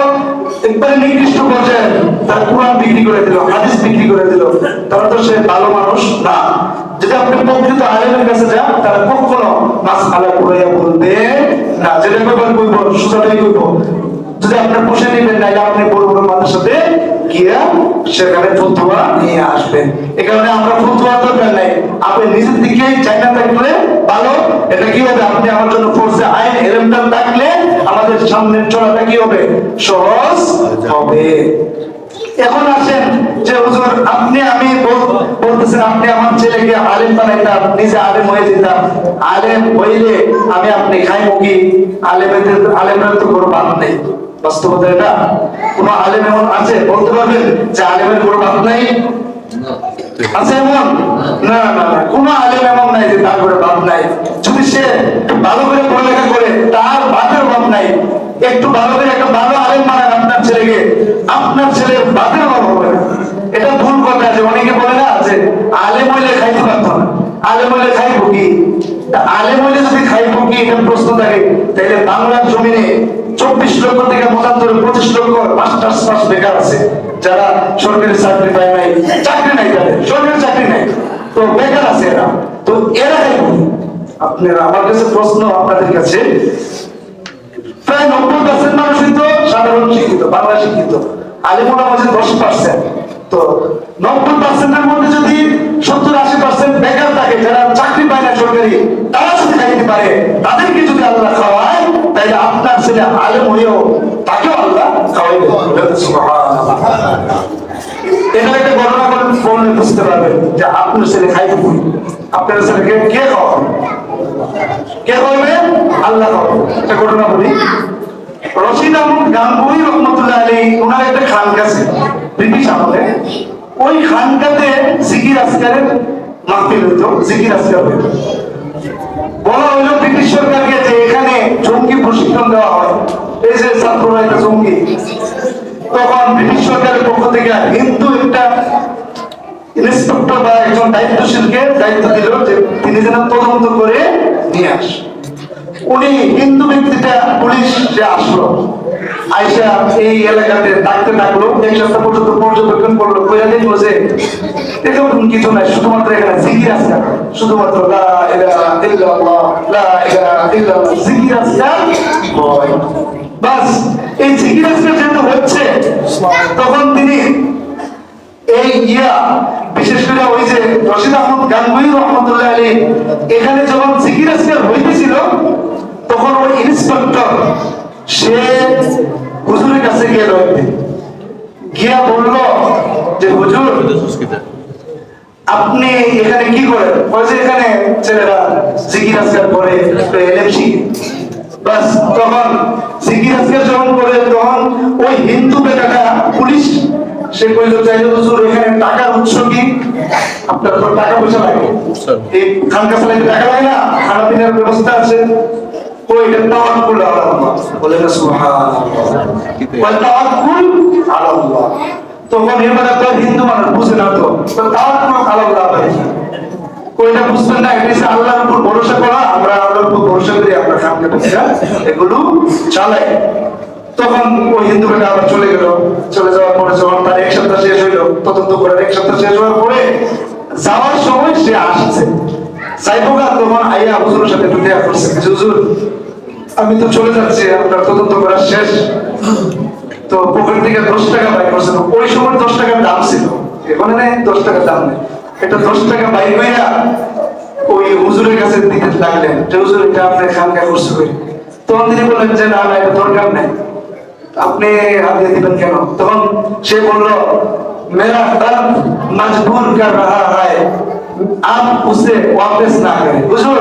একবারে নিকৃষ্ট পর্যায়ে, তারা কোরআন বিক্রি করে দিল, হাদিস বিক্রি করে দিল, তারা তো সে ভালো মানুষ না। যদি আপনি প্রকৃত আলেমের কাছে যান, তারা কখনো মাসআলা ঘুরাইয়া বলবে না, যেটা ব্যাপার কইব সোজাটাই কইব। যদি আপনার বসে নেবেন, নাইলে আপনি বড় বড় মানুষের সাথে গিয়া সেখানে ফতোয়া নিয়ে আসবেন। এই কারণে আমরা ফতোয়া দরকার নাই, আপনি নিজের দিকে চাইনা থাকলে ভালো। এটা কি হবে, আপনি আমার জন্য ফরজে আইন এলেমটা থাকলে আমাদের সামনের চলাটা কি হবে, সহজ হবে। এখন আসেন যে হুজুর আপনি আমি বলতেছেন আপনি আমার ছেলেকে আলেম বানাইতাম, নিজে আলেম হয়ে যেতাম, আলেম হইলে আমি আপনি খাইবো কি? আলেমরা তো কোনো বাদ নেই। বাস্তবতা এটা। কোন আলেম এমন আছে বলতে পারবেন যে আলেমের কোনো বাদ নাই? আছে এমন? না না না, কোন আলেম এমন নাই যে তার করে বাদ নাই। যদি সে ভালো করে পড়ালেখা করে তার বাদের অভাব নাই। একটু ভালো করে একটা ভালো আলেম বানান আপনার ছেলেকে, আপনার ছেলের বাদের অভাব হবে না। এটা ভুল কথা যে অনেকে বলে না যে আলেম হইলে খাইতে পারতো না, আলেম হইলে খাইবো কি? আলেম হইলে যদি খাইবো কি এটা প্রশ্ন থাকে, তাহলে বাংলার জমিনে 24 লক্ষ থেকে 25 লক্ষ মাস্টার্স পাস বেকার আছে, যারা সরকারি চাকরি পায় নাই, চাকরি নাই, তাদের সরকারি চাকরি নাই, তো বেকার আছে এরা। তো এরা খাইবো। আপনারা, আমার কাছে প্রশ্ন আপনাদের কাছে, প্রায় 90% মানুষই তো সাধারণ শিক্ষিত, বাংলা শিক্ষিত, আলিমুল আমাদের 10%। তো 90% এর মধ্যে যদি 70-80% বেকার থাকে, যারা চাকরি পায় না সরকারি, তারা যদি খাইতে পারে, তাদেরকে যদি আল্লাহ খাওয়ায়, তাহলে আপনার ছেলে আলেম হয়েও তাকেও আল্লাহ খাওয়াইবে। সুবহানাল্লাহ। এটা একটা ঘটনা বললে বুঝতে পারবেন যে আপনার ছেলে খাইতে পারে, আপনার ছেলেকে কে খাওয়াবে? কে খাওয়াবে? আল্লাহ খাওয়াবে। একটা ঘটনা বলি। রশিদ আহমদ গাঙ্গুহি রহমতুল্লাহ আলাইহি, ওনার একটা খানকা ছিল ব্রিটিশ আমলে। ওই খানকাতে জিকির আজকারের মাহফিল হইতো, জিকির আজকার হইতো। বলা হইলো ব্রিটিশ সরকারকে যে এখানে জঙ্গি প্রশিক্ষণ দেওয়া হয়, এই যে ছাত্ররা একটা জঙ্গি। তখন ব্রিটিশ সরকারের পক্ষ থেকে হিন্দু একটা ইন্সপেক্টর বা একজন দায়িত্বশীলকে দায়িত্ব দিল যে তিনি যেন তদন্ত করে নিয়ে আসে। উনি হিন্দু ব্যক্তিটা, পুলিশ যে আসলো, আইসা এই এলাকাতে ডাকতে থাকলো। এক সপ্তাহ পর্যন্ত পর্যবেক্ষণ করলো, কইরা দেখলো যে এরকম কিছু নাই, শুধুমাত্র এখানে জিকির আছে, শুধুমাত্র লা ইলাহা ইল্লাল্লাহ, লা ইলাহা ইল্লাল্লাহ জিকির আছে। বাস এই জিকির আছে যেহেতু হচ্ছে, তখন তিনি এই বিশেষ করে ওই যে রশিদ আহমদ গাঙ্গুহি রহমতুল্লাহ আলাইহি এখানে যখন জিকির আজকার হইতেছিল, তখন ওই ইন্সপেক্টর সে হুজুরের কাছে গিয়া বলল যে হুজুর আপনি এখানে কি করেন? বলছে এখানে ছেলেরা জিকির আজকার করে, এলেম শিখে। বাস তখন জিকির আজকার যখন করে, তখন ওই হিন্দু বেটাটা পুলিশ সে কইল চাইলে হুজুর এখানে টাকার উৎস কি? আপনার তো টাকা পয়সা লাগে, এই খানকা চালাইতে টাকা লাগে না, খানা পিনার ব্যবস্থা আছে। ওই এটা তাওয়াক্কুল আলা আল্লাহ, বলেন সুবহানাল্লাহ, ওয়া তাওয়াক্কুল আলা আল্লাহ। তখন এবারে তো হিন্দু মানুষ বুঝে না, তো তাওয়াক্কুল আলা আল্লাহ ভাই কইটা বুঝতেন না, এটা আল্লাহর উপর ভরসা করা। আমরা আল্লাহর উপর ভরসা করি, আমরা খানকা পিনা এগুলো চালাই। তখন ওই হিন্দু বেটা আবার চলে গেল। চলে যাওয়ার পরে যখন তার এক সপ্তাহ শেষ হইলো, তদন্ত করে এক সপ্তাহ শেষ হওয়ার পরে যাওয়ার সময় সে আসছে সাইবোগা, তখন আইয়া হুজুরের সাথে দেখা করছে। হুজুর আমি তো চলে যাচ্ছি, আপনার তদন্ত করা শেষ। তো পকেট থেকে 10 টাকা বাইর করছেন। ওই সময় 10 টাকার দাম ছিল, এখন নেই 10 টাকার দাম নেই। এটা 10 টাকা বাইর হইয়া ওই হুজুরের কাছে দিতে লাগলেন যে হুজুর এটা আপনি খানকা করছে কই? তখন তিনি বললেন যে না না, এটা দরকার নেই, আপনি হাতিয়ে দিবেন কেন? তখন সে বলল মেরা দর্দ মজবুর কর রহা হ্যায়, আপ উসে ওয়াপস না করেন। হুজুর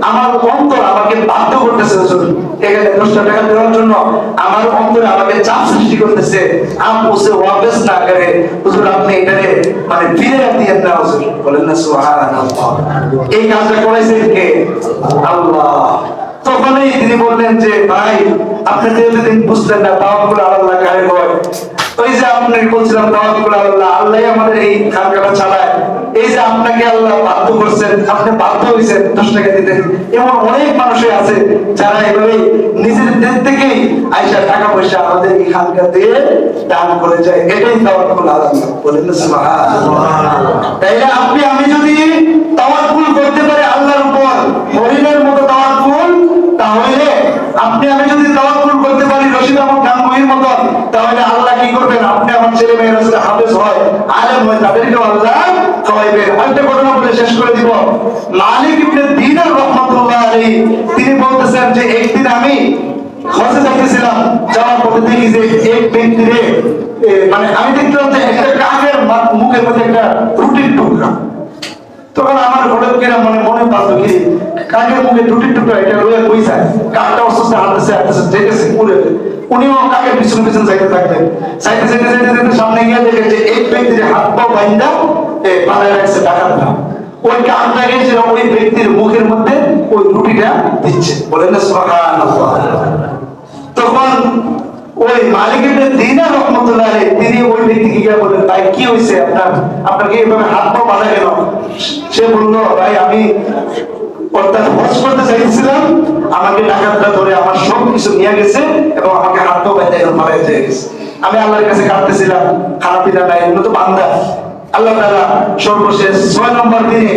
আমার অন্তর আমাকে বাধ্য করতেছে, হুজুর এখানে 10 টাকা দেওয়ার জন্য আমার অন্তরে আমাকে চাপ সৃষ্টি করতেছে, আপ উসে ওয়াপস না করে। হুজুর আপনি এটারে মানে ফিরে দিয়েন না হুজুর, বলেন না সুবহানাল্লাহ। এই কাজটা করেছেন কে? আল্লাহ। তখনই তিনি বললেন যে ভাই আপনি তো এতদিন বুঝলেন না তাওয়াক্কুল আলা আল্লাহ কারে কয়। ওই যে আপনাকে বলছিলাম তাওয়াক্কুল আলা আল্লাহ, আল্লাহই আমাদের এই খানকাটা চালায়। এই যে আপনাকে আল্লাহ বাধ্য করছেন, আপনি বাধ্য হয়েছেন 10 টাকা দিতে। এমন অনেক মানুষই আছে যারা এভাবে নিজের দিক থেকেই আইসা টাকা পয়সা আমাদের এই খানকা দিয়ে দান করে যায়। এটাই তাওয়াক্কুল আলা আল্লাহ, বলেন না সুবহানাল্লাহ। তাইলে আপনি আমি যদি তাওয়াক্কুল করতে পারি আল্লাহর উপর, হরিণের মতো তাওয়াক্কুল, তাহলে আপনি আমি যদি তাওয়াক্কুল করতে পারি রশিদ আহমদ গাঙ্গুহির মতো, তাহলে আল্লাহ কি করবেন? আপনি আমার ছেলে মেয়েরা যদি হাফেজ হয়, আলেম হয়, তাদেরকেও আল্লাহ খাওয়াইবেন। আরেকটা ঘটনা বলে শেষ করে দিব। মালিক ইবনে দিনার রাহমাতুল্লাহ আলাইহি তিনি বলতেছেন যে একদিন আমি হজে যাইতেছিলাম, যাওয়ার পথে দেখি যে এক ব্যক্তিরে মানে আমি দেখলাম যে হঠাৎ করে মনে পারতো কি কাকের মুখে রুটির টুকরা এটা রয়ে কই যায়, কাকটা অসুস্থ হাঁটতেছে যেতেছে পুরে, উনিও কাকের পিছনে পিছনে যাইতে থাকলেন। যাইতে সামনে গিয়ে দেখে যে এই ব্যক্তির হাত পা বাইন্দা পালায় রাখছে ডাকাতরা। ওই কাকটাকে যে ওই ব্যক্তির মুখের মধ্যে ওই রুটিটা দিচ্ছে, বলেন না সুবহানাল্লাহ। তখন ওই মালিক ইবনে দিনার রাহমাতুল্লাহ আলাইহি তিনি ওই ব্যক্তিকে গিয়ে বলেন, ভাই কি হয়েছে আপনাকে এইভাবে হাত পা বাঁধা কেন? সে বলল, ভাই আমি অর্থাৎ হজ করতে চাইছিলাম, আমাকে ডাকাতরা ধরে আমার সব কিছু নিয়ে গেছে এবং আমাকে হাত পা বেঁধে এখন মারা হয়ে গেছে। আমি আল্লাহর কাছে কাঁদতেছিলাম, খানা পিনা নাই, এগুলো তো বান্দা। আল্লাহ তাআলা সর্বশেষ 6 নম্বর দিনে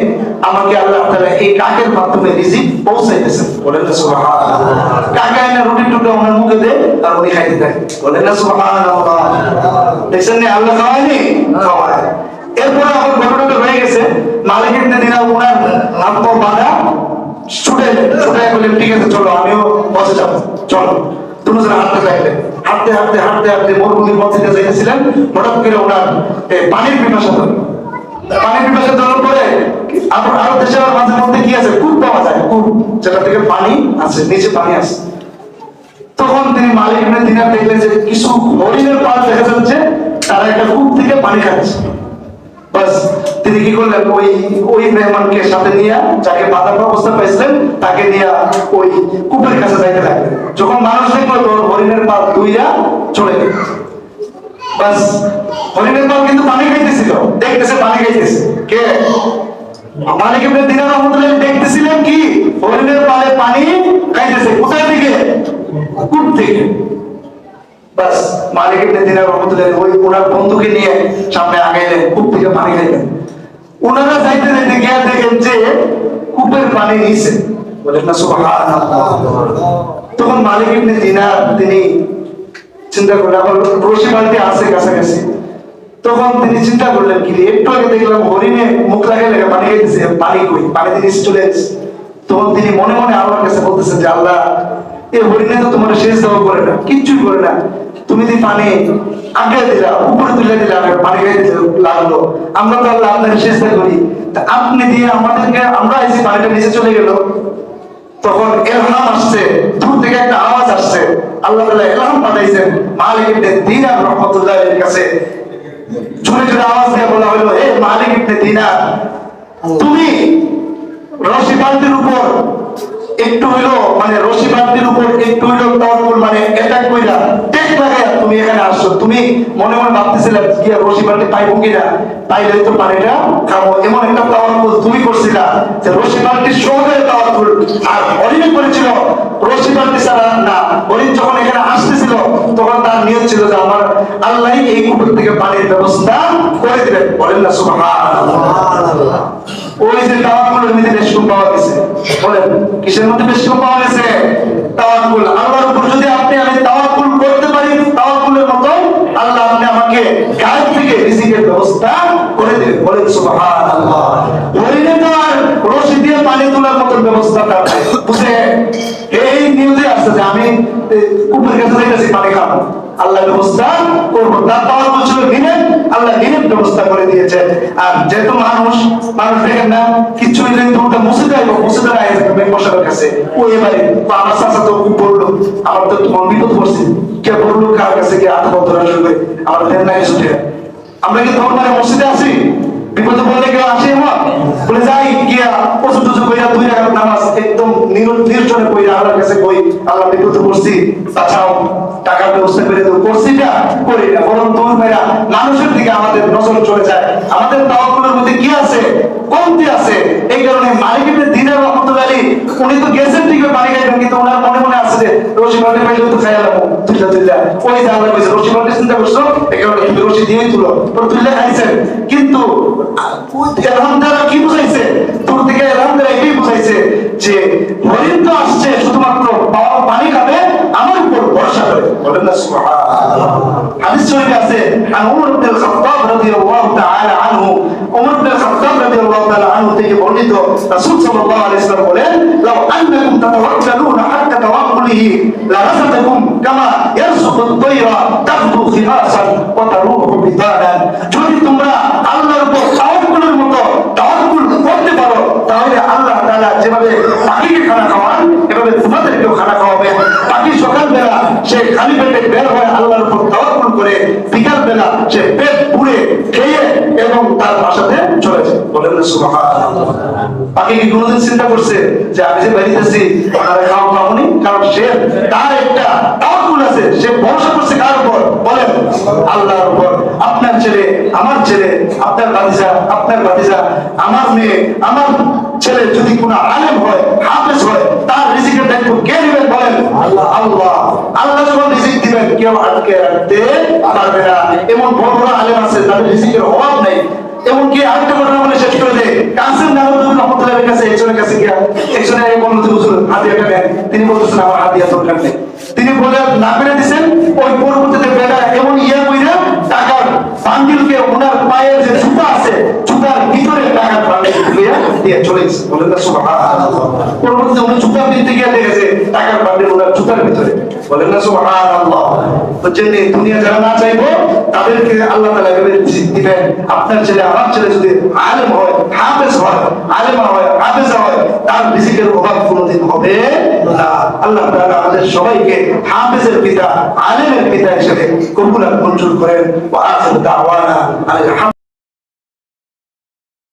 আমাকে আল্লাহ তাআলা এই কাকের মাধ্যমে রিজিক পৌঁছাইতেছেন, বলেন না সুবহানাল্লাহ। কাকা এনে রুটি টুকরা ওনার মুখে দেয় আর উনি খাইতে থাকে, বলেন না সুবহানাল্লাহ। দেখছেন না আল্লাহ খাওয়ায়নি, খাওয়ায়। এরপরে আমার ঘটনাটা হয়ে গেছে, মালিক ইবনে দিনার ওনার হাত পা বাঁধা ছুটে বললেন, ঠিক আছে চলো আমিও বসে যাবো, চলো। দুজন হাঁটতে থাকলেন, হাঁটতে মরুভূমির পথে যাইতেছিলেন। হঠাৎ করে ওনার পানির পিপাসা ধরল। পানির পিপাসা ধরার পরে আরো দেশে মাঝে মধ্যে কি আছে, কূপ পাওয়া যায়, কূপ যেটা থেকে পানি আছে, নিচে পানি আছে। তখন তিনি মালিক ইবনে দিনার দেখলেন যে কিছু হরিণের পাল দেখা যাচ্ছে, তারা একটা কূপ থেকে পানি খাচ্ছে। বাস তিনি কি করলেন, ওই মেহমানকে সাথে নিয়ে, যাকে বাধা অবস্থা পাইছিলেন তাকে নিয়ে ওই কূপের কাছে যাইতে লাগলেন। যখন মানুষ দেখলো তোর হরিণের পাল দুইয়া চলে গেল। বাস হরিণের পাল কিন্তু পানি খাইতেছিল, দেখতেছে পানি খাইতেছে কে? মালিক ইবনে দিনার রাহমাতুল্লাহ দেখতেছিলেন কি হরিণের পালে পানি খাইতেছে, কোথায় থেকে? কূপ থেকে। বাস মালিক ইবনে দিনার রাহমাতুল্লাহ ওই ওনার বন্ধুকে নিয়ে সামনে আগাইলেন, কূপ থেকে পানি খাইলেন। ওনারা যাইতে গিয়ে দেখেন যে কূপের পানি নিচে, বলেন না সুবহানাল্লাহ। তখন মালিক ইবনে দিনার তিনি চিন্তা করলেন, আবার রশি বালতি আছে কাছাকাছি। তখন তিনি চিন্তা করলেন কি একটু আগে দেখলাম হরিণে মুখ লাগাই পানি খাইতেছে, পানি কই, পানি নিচে চলে এসেছে। তখন তিনি মনে মনে আল্লাহর কাছে বলতেছেন যে আল্লাহ, এই হরিণে তো তোমার শেষ দেওয়া করে না, কিচ্ছুই করে না, তুমি যে পানি আগে দিলা, উপরে তুলে দিলা, পানি খাইতে লাগলো, আমরা তো আল্লাহ আপনাকে চেষ্টা করি, তা আপনি দিয়ে আমাদেরকে, আমরা এই যে পানিটা নিচে চলে গেল। তখন ইলহাম আসছে, দূর থেকে একটা আওয়াজ আসছে, আল্লাহ তাআলা ইলহাম পাঠাইছেন মালিক ইবনে দিনার রাহমাতুল্লাহ আলাইহির কাছে। জোরে জোরে আওয়াজ দিয়ে বলা হলো, হে মালিক ইবনে দিনার, তুমি রশি বালতির উপর একটু হইলো, মানে রশি বালতির উপর একটু হইলো তাওয়াক্কুল, মানে অ্যাটাক কইরা টেক লাগায়া তুমি এখানে আসছো। তুমি মনে মনে ভাবতেছিলে কি রশি বালতি পাইবো কিনা, পাইলে তো পানিটা খাবো, এমন একটা তাওয়াক্কুল তুমি করছিলা যে রশি বালতির সহকারে তাওয়াক্কুল। আর হরিণ করেছিল রশি বালতি ছাড়া না। হরিণ যখন এখানে আসতেছিল তখন তার নিয়ত ছিল যে আমার আল্লাহ এই কূপ থেকে পানির ব্যবস্থা করে দিবেন, বলেন না সুবহানাল্লাহ। ওই যে তাওয়াক্কুলের মধ্যে বেশ কম পাওয়া গেছে, বলেন কিসের মধ্যে বেশ কম পাওয়া গেছে? তাওয়াক্কুল। আল্লাহর উপর যদি আমি তাওয়াক্কুল করতে পারি, তাওয়াক্কুলের মতো আল্লাহ আপনি আমাকে গায়েব থেকে রিজিকের ব্যবস্থা করে দিবেন, বলেন সুবহানাল্লাহ। হরিণে তো আর রশি দিয়ে পানি তোলার মতো ব্যবস্থাটা বুঝে এই নিউজে আসছে যে আমি কূপের কাছে যাইতেছি পানি খাবো, আল্লাহ ব্যবস্থা করবো। তার তাওয়াক্কুল ছিল দিনের, আল্লাহ দিনের ব্যবস্থা করে দিয়েছেন। আর যেহেতু মানুষ দেখেন না, কিছু হইলে তোমরা মসজিদে আইবো, মসজিদে আইয়া যাবে মশাবের কাছে, ও এবারে তো আমার চাচা তো খুব বললো, আমার তো তোমার বিপদ পড়ছে, কে বললো কার কাছে গিয়ে হাত পা ধরা শুরু করে, আমার দেন না কিছু। আমরা কি তখন মসজিদে আসি, বিপদে পড়লে কেউ আসে আমার বলে যাই গিয়া প্রচুর টুচু কইরা 2 রাকাত নামাজ একদম নির্জনে কইরা আল্লাহর কাছে কই, আল্লাহ বিপদে পড়ছি, বাঁচাও, টাকার ব্যবস্থা করে দেবো, করছিটা করি না, বরং দূর মেরা মানুষের দিকে আমাদের নজর চলে যায়। আমাদের তাওয়াক্কুলের মধ্যে কি আছে, কমতি আছে। এই কারণে মালিক ইবনে দিনার রাহমাতুল্লাহ আলাইহি উনি তো গেছেন ঠিক পানি খাইবেন, কিন্তু ওনার মনে মনে আছে যে রশি বালতি পাইলে তো খাইয়া লাবো, তুইলা ওই যে আল্লাহ কইছে রশি বালতি চিন্তা করছো, এই কারণে তুমি রশি দিয়েই তুলো, পরে তুইলা খাইছেন। কিন্তু এলহাম দ্বারা কি বুঝাইছে, দূর থেকে এলহাম দ্বারা এটাই বুঝাইছে যে হরিণ তো আসছে শুধুমাত্র পানি খাবে, আমার উপর ভরসা করে, বলেন না সুবহানাল্লাহ। হাদিস শরীফে আছে আন উমর ইবনে খাত্তাব রাদিয়াল্লাহু তাআলা আনহু, উমর ইবনে খাত্তাব রাদিয়াল্লাহু তাআলা আনহু থেকে বর্ণিত, রাসূল সাল্লাল্লাহু আলাইহি ওয়াসাল্লাম বলেন, লাউ আন্নাকুম তাতাওয়াক্কালুনা হাক্কা তাওয়াক্কুলিহি লারাযাকাকুম কামা ইয়ারযুকু আত-তায়রা তাগদু খিমাসান ওয়া তারুহু বিতানান। যদি তোমরা আল্লাহর উপর তাওয়াক্কুলের মতো তাওয়াক্কুল করতে পারো, করে পাখিকে খানা খাওয়ান, এভাবে তোমাদেরকেও খানা খাওয়াবেন। পাখি সকালবেলা সে খালি পেটে বের হয় আল্লাহর উপর তাওয়াক্কুল করে, বিকাল বেলা সে পেট পুড়ে খেয়ে এবং তার বাসাতে চলে যায়। বলেন না সুবহানাল্লাহ। পাখি কি কোনোদিন চিন্তা করছে যে আমি যে বাড়িতেছি আপনারা খাওয়া খাওয়ানি? কারণ সে তার একটা তাওয়াক্কুল আছে, সে ভরসা করছে কার উপর? বলেন আল্লাহর উপর। আপনার ছেলে, আমার ছেলে, আপনার ভাতিজা, আপনার ভাতিজা, আমার মেয়ে, আমার ছেলে যদি কোনো আলেম হয়, হাফেজ হয়, তার রিজিকের দায়িত্ব কে নেবেন? বলেন আল্লাহ। আল্লাহ আল্লাহ যখন রিজিক দিবেন কেউ আটকে রাখতে পারবে না। এমন বড় বড় আলেম আছে তাদের রিজিকের অভাব নেই। এমনকি আরেকটা ঘটনা বলে শেষ করে দেয়। কাসিম নানুদ্দিন রহমতুল্লাহের কাছে একজনের কাছে গিয়া একজনের বলতে হুজুর হাদিয়াটা নেন। তিনি বলতেছেন আমার হাদিয়া দরকার নেই। তিনি বলে না পেরে দিচ্ছেন। ওই পরবর্তীতে বেটা এমন কইরা টাকার বান্ডিলকে ওনার পায়ের যে জুতা আছে জুতার ভিতরে টাকার বান্ডিল দিয়ে চলে গেছে। বলেন না সুবহানাল্লাহ। পরবর্তীতে উনি জুতা কিনতে গিয়ে দেখেছে টাকার বান্ডিল ওনার জুতার ভিতরে। বলেন না সুবহানাল্লাহ। তো জন্য দুনিয়া যারা না চাইবো তাদেরকে আল্লাহ তাআলা এভাবে রিজিক দিবেন। আপনার ছেলে, আমার ছেলে যদি আলেম হয়, হাফেজ হয়, আলেমা হয়, হাফেজা হয়, তার রিজিকের অভাব কোনোদিন হবে না। আল্লাহ তাআলা আমাদের সবাইকে হাফেজের পিতা, আলেমের পিতা হিসেবে কবুল আর মঞ্জুর করেন। ওয়া আখিরু দাওয়ানা আলহামদুলিল্লাহ।